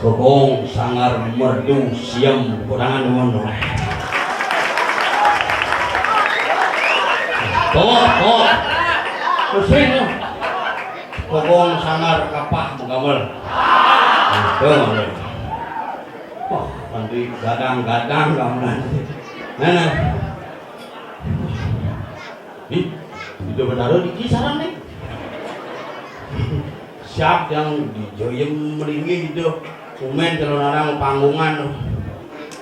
Gogong sangar merdu siam kurangan ngono. Kok. Pusing. Gogong sangar kapah mugamel. Tuh. Wah, nanti gadang-gadang gamelan. Nah. Itu benar di kisaran nih. Siap yang dijoyem meringgi gitu. Kumen kalau narang panggungan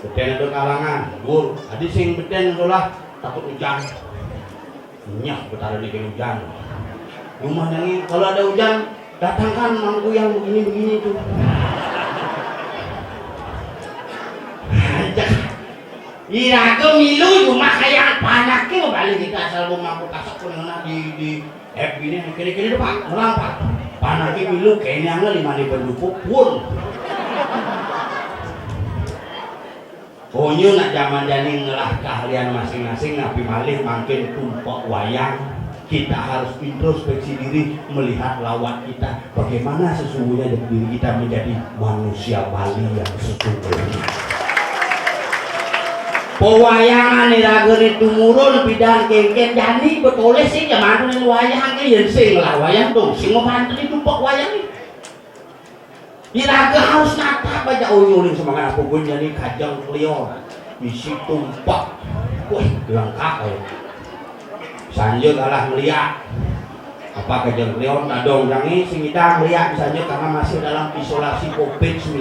beten ada kalangan gur adi sing beten lah takut hujan nyah betara di hujan rumah yang kalau ada hujan datangkan mangku yang begini tuh irago milu cuma kayak panaknya balik kita asal rumah aku kasak pun di app ini kiri-kiri depan melampak panaknya milu kayaknya nggak 5.000 pun Konyo nak zaman jani ngelah keahlian masing-masing napi malih makin tumpok wayang. Kita harus introspeksi diri melihat lawan kita bagaimana sesungguhnya diri kita menjadi manusia Bali yang sesungguhnya. Pewayangan irageri tumurun bidang kengken jani betulnya sih zaman ini wayang yang sing lah wayang tuh sing ngebantu di tumpok wayang ini. Iraga harus natap aja uyurin semangat apa pun jadi kajang klior isi tumpak, wih lengkap ya. Sanjur kalah melihat apa kejadian beliau nadong jangi sing kita melihat misalnya karena masih dalam isolasi COVID-19.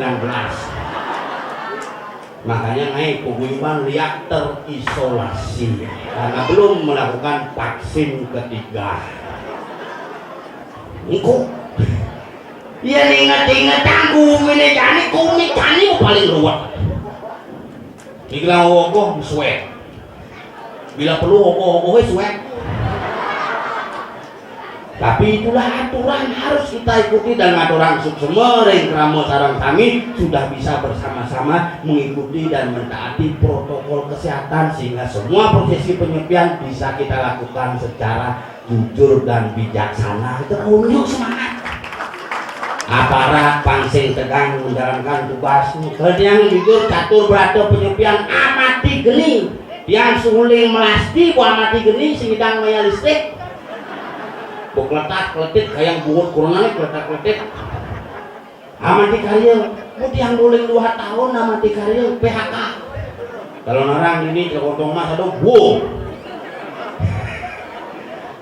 Makanya naik paguyuban lihat terisolasi karena belum melakukan vaksin ketiga. Engkau ya ingat-ingat tanggung ini jani kumik jani paling ruwet. Bila ogoh swag, bila perlu ogoh swag. Tapi itulah aturan harus kita ikuti dan aturan suksemering kramo sareng kami sudah bisa bersama-sama mengikuti dan mentaati protokol kesehatan sehingga semua prosesi penyepian bisa kita lakukan secara jujur dan bijaksana. Itu unjuk semangat. Aparat pangsing tegang menjalankan tugasnya. Yang jujur catur berada penyepian amati geni. Yang suling melasti bu amati geni singidang maya listrik. Buk letak-letik kayak bungut corona letak-letik amati karya buat yang doling 2 tahun amati karya PHK kalau orang ini terkotong mas ada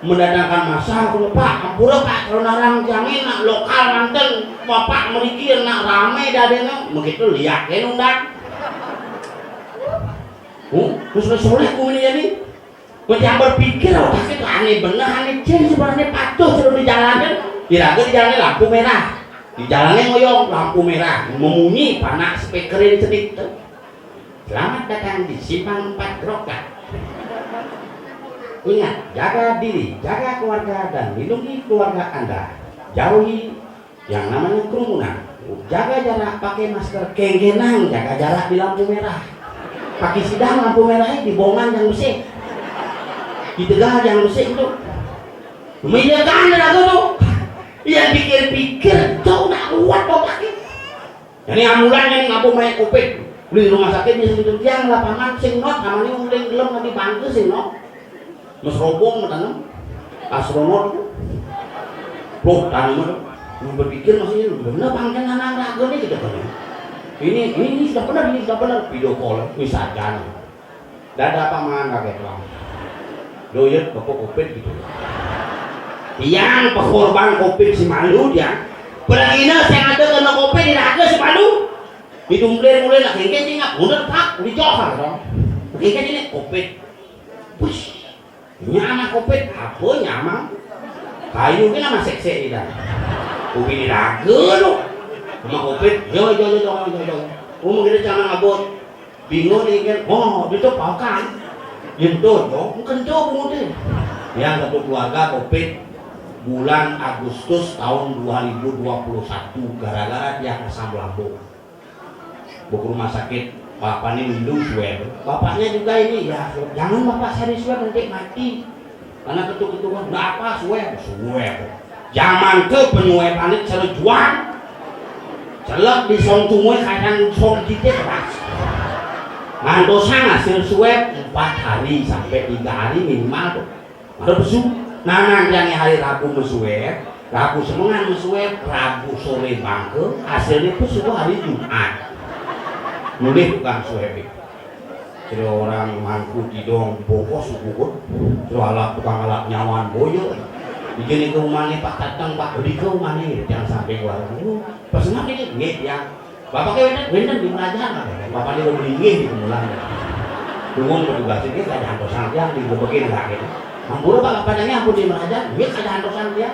mendatangkan masa kalau pak ampura pak kalau orang jangin nak lokal manten bapak merikir nak rame dadenya begitu lihat kan undang terus soleh kumini jadi yang berpikir otak itu aneh bener aneh ceng sebenarnya patuh suruh dijalanin kira-kira di jalannya lampu merah di jalannya ngoyong lampu merah memunyi panak speakerin sedikit selamat datang di Simpang 4 Grokat ingat jaga diri jaga keluarga dan lindungi keluarga anda jauhi yang namanya kerumunan jaga jarak pakai masker kengkenang jaga jarak di lampu merah pakai sidang lampu merahnya di bongan yang bersih di tegah yang bersih itu menjaga lagu tuh yang pikir-pikir jauh nak kuat otaknya jadi ambulannya nih ngapung main COVID di rumah sakit di situ yang lapangan sing not namanya mungkin belum nanti bantu sing not mas robong tanam astronot itu loh tanam itu berpikir maksudnya bener pangkat anak lagu nih gitu kan ini sudah benar video call misalkan dada paman kaget lah doyet bapak COVID gitu yang pekorban COVID si malu dia perangina saya ada kena COVID di raga si malu itu mulai nak kengken ingat bener pak dicohar dong kengken ini COVID push nyama COVID apa nyama kayu kan nama sekse ini dah COVID di raga lo sama COVID yo umum kita jangan ngabot bingung nih kan oh itu pakan itu dong, kencok kemudian. Yang satu keluarga COVID bulan Agustus tahun 2021 gara-gara dia asam lambung. Buku rumah sakit, bapaknya minum swab. Bapaknya juga ini ya, jangan bapak seri swab nanti mati. Karena ketuk-ketukan, nggak apa swab. Zaman ke penyuapan itu selalu jual. Celak di song tunggu kadang song kita keras. Ngantosan hasil swab 4 hari sampai 3 hari minimal tuh ada besuk nanang yang hari Rabu meswab Rabu semangat meswab Rabu sore bangke hasilnya itu semua hari Jumat mulai bukan swab jadi orang mangku tidong bokos bukut terus alat tukang alat nyawan boyo begini ke rumahnya pak tatang pak beli ke rumahnya jangan sampai keluar pesenap ini nggak yang bapak keweden di kerajaan bapak dia beli di kemulan tunggu petugas ini ada hantosan dia di begini lah gitu mampura pak padanya ampun di kerajaan dia ada hantosan dia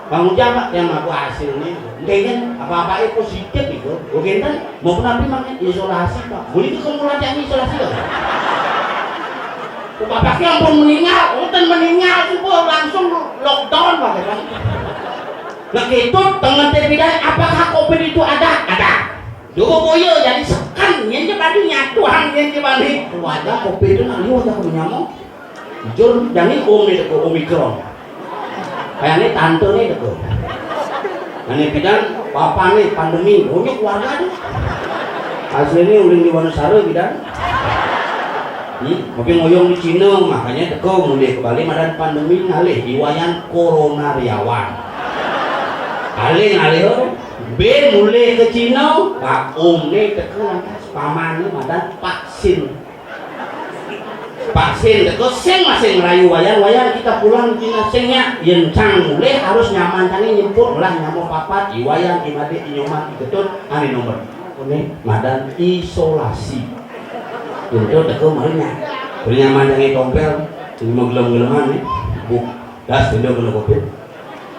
bangun jam pak yang aku hasilnya mungkin apa-apa itu positif gitu mungkin kan mau nabi makanya isolasi pak boleh itu kemulan yang isolasi loh bapaknya ampun meninggal langsung lockdown pak nah itu tengah terpidana apakah COVID itu ada? Dulu boyo jadi sekan yang jebani nyatuan yang jebani ada COVID itu nanti ada nyamuk jujur jadi nih deko omikron kayaknya tante nih deko ini bidan bapak nih pandemi punya keluarga tuh aslinya uling di Wonosari bidan mungkin ngoyong di Cina makanya deko mulai kembali madan pandemi ngalih iwayan koronariawan alih B mulai ke Cina, Pak Om nih teko lantas pamannya madan Pak Sin. Pak Sin, terus sing masing merayu wayan kita pulang dina singnya yen cang mulai harus nyaman tani nyempur lah nyamuk papat iwayan imade inyoman iketun ani nomor ini madan isolasi untuk teko malnya beri nyaman tangi tompel ini mau gelem-geleman nih buk das benda kena kopi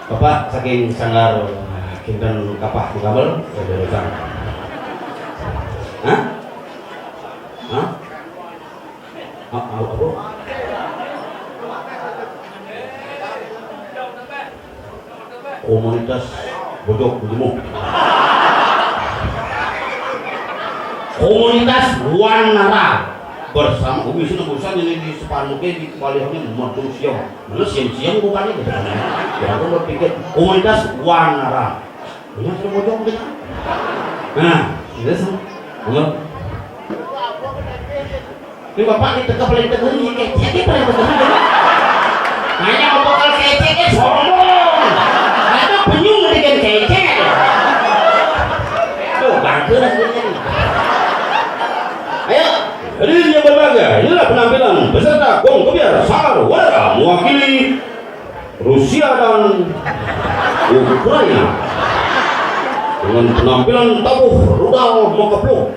bapak saking sanggar kinten kapah mukabel ada utang hah? Hah? Apa? Komunitas bodok gemuk. Komunitas Wanara bersama bisa nebusan ini di sepanuhnya di kembaliannya membantu siang. Mana siang bukan itu. Ya aku berpikir komunitas Wanara. Ini sudah bodok kita. Nah, itu semua. Ini bapak ini tegak paling tegak ini kecek paling tegak hanya mau bakal keceknya sombong itu penyung dengan kecek tuh bangke lah sebenarnya ayo hadirin berbahagia inilah penampilan peserta Gong Kebiar Sakar Wanara mewakili Rusia dan Ukraina dengan penampilan tabuh rudal mokapluk